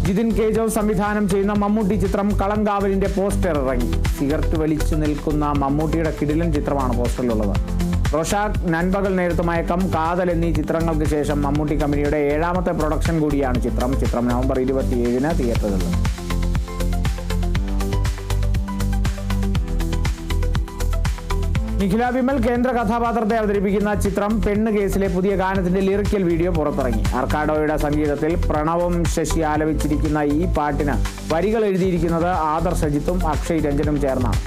Jithin K Jose സംവിധാനം ചെയ്യുന്ന മമ്മൂട്ടി ചിത്രം കളങ്കാവലിന്റെ പോസ്റ്റർ ഇറങ്ങി. സിഗരറ്റ് വലിച്ചു നിൽക്കുന്ന മമ്മൂട്ടിയുടെ കിടിലൻ ചിത്രമാണ് പോസ്റ്ററിലുള്ളത്. റോഷാക്, നൻപകൽ നേരത്ത് മയക്കം, കാതൽ എന്നീ ചിത്രങ്ങൾക്ക് ശേഷം മമ്മൂട്ടി കമ്പനിയുടെ 7ാമത്തെ പ്രൊഡക്ഷൻ കൂടിയാണ് ചിത്രം. നവംബർ 27-ന് തിയേറ്ററുകളിൽ. നിഖില വിമൽ കേന്ദ്ര കഥാപാത്രത്തെ അവതരിപ്പിക്കുന്ന ചിത്രം പെണ്ണ് കേസിലെ പുതിയ ഗാനത്തിന്റെ ലിറിക്കൽ വീഡിയോ പുറത്തിറങ്ങി. ആർക്കാഡോയുടെ സംഗീതത്തിൽ പ്രണവും ശശി ആലപിച്ചിരിക്കുന്ന ഈ പാട്ടിന് വരികൾ എഴുതിയിരിക്കുന്നത് ആദർശ് അജിത്തും അക്ഷയ് രഞ്ജനും ചേർന്നാണ്.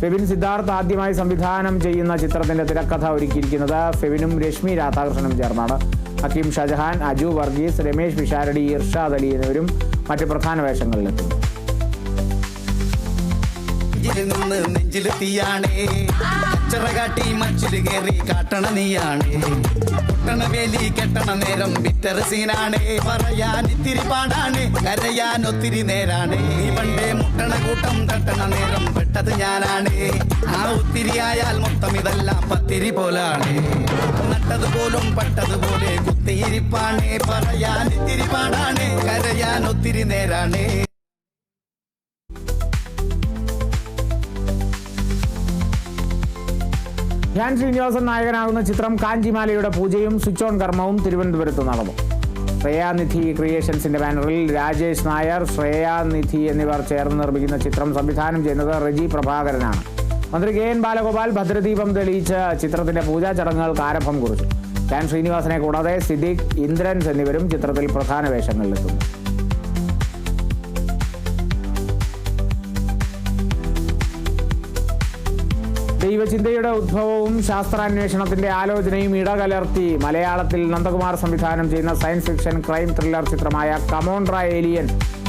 ഫെബിൻ സിദ്ധാർത്ഥ് ആദ്യമായി സംവിധാനം ചെയ്യുന്ന ചിത്രത്തിന്റെ തിരക്കഥ ഒരുക്കിയിരിക്കുന്നത് ഫെബിനും രശ്മി രാധാകൃഷ്ണനും ചേർന്നാണ്. ഹക്കീം ഷാജഹാൻ, അജു വർഗീസ്, രമേശ് പിഷാരടി, ഇർഷാദ് അലി എന്നിവരും മറ്റ് പ്രധാന വേഷങ്ങളിലെത്തുന്നു. കാട്ടി മച്ചില് കേറി കാട്ടണ നീയാണ്. വേലി കെട്ടണ നേരം ബിറ്റർ സീനാണ്. പറയാൻ ഇത്തിരി പാടാണ്, കരയാൻ ഒത്തിരി നേരാണ്. നീ പണ്ടേ മുട്ടണ കൂട്ടം തട്ടണ നേരം പെട്ടത് ഞാനാണ്. ആ ഒത്തിരി ആയാൽ മൊത്തം ഇതെല്ലാം പത്തിരി പോലാണ്. നട്ടതുപോലും പട്ടതുപോലെ കുത്തിയിരിപ്പാണ്. പറയാൻ ഇത്തിരി പാടാണ്, കരയാൻ ഒത്തിരി നേരാണ്. ധ്യാൻ ശ്രീനിവാസൻ നായകനാകുന്ന ചിത്രം കാഞ്ചിമാലയുടെ പൂജയും സ്വിച്ച് ഓൺ കർമ്മവും തിരുവനന്തപുരത്ത് നടന്നു. ശ്രേയാനിധി ക്രിയേഷൻസിന്റെ ബാനറിൽ രാജേഷ് നായർ, ശ്രേയാനിധി എന്നിവർ ചേർന്ന് നിർമ്മിക്കുന്ന ചിത്രം സംവിധാനം ചെയ്യുന്നത് റെജി പ്രഭാകരനാണ്. മന്ത്രി KN ബാലഗോപാൽ ഭദ്രദീപം തെളിയിച്ച് ചിത്രത്തിന്റെ പൂജാ ചടങ്ങുകൾക്ക് ആരംഭം കുറിച്ചു. ധ്യാൻ ശ്രീനിവാസനെ കൂടാതെ സിദ്ദിഖ്, ഇന്ദ്രൻസ് എന്നിവരും ചിത്രത്തിൽ പ്രധാന വേഷങ്ങളിലെത്തുന്നു. ദൈവചിന്തയുടെ ഉദ്ഭവവും ശാസ്ത്രാന്വേഷണത്തിന്റെ ആലോചനയും ഇടകലർത്തി മലയാളത്തിൽ നന്ദകുമാർ സംവിധാനം ചെയ്യുന്ന സയൻസ് ഫിക്ഷൻ ക്രൈം ത്രില്ലർ ചിത്രമായ കമോൺട്ര ഏലിയൻ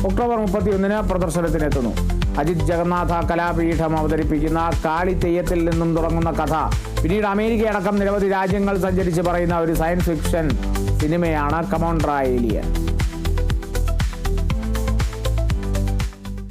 ഒക്ടോബർ 31-ന് പ്രദർശനത്തിനെത്തുന്നു. അജിത് ജഗന്നാഥ കലാപീഠം അവതരിപ്പിക്കുന്ന കാളി തെയ്യത്തിൽ നിന്നും തുടങ്ങുന്ന കഥ പിന്നീട് അമേരിക്കയടക്കം നിരവധി രാജ്യങ്ങൾ സഞ്ചരിച്ച് പറയുന്ന ഒരു സയൻസ് ഫിക്ഷൻ സിനിമയാണ് കമോൺട്ര ഏലിയൻ.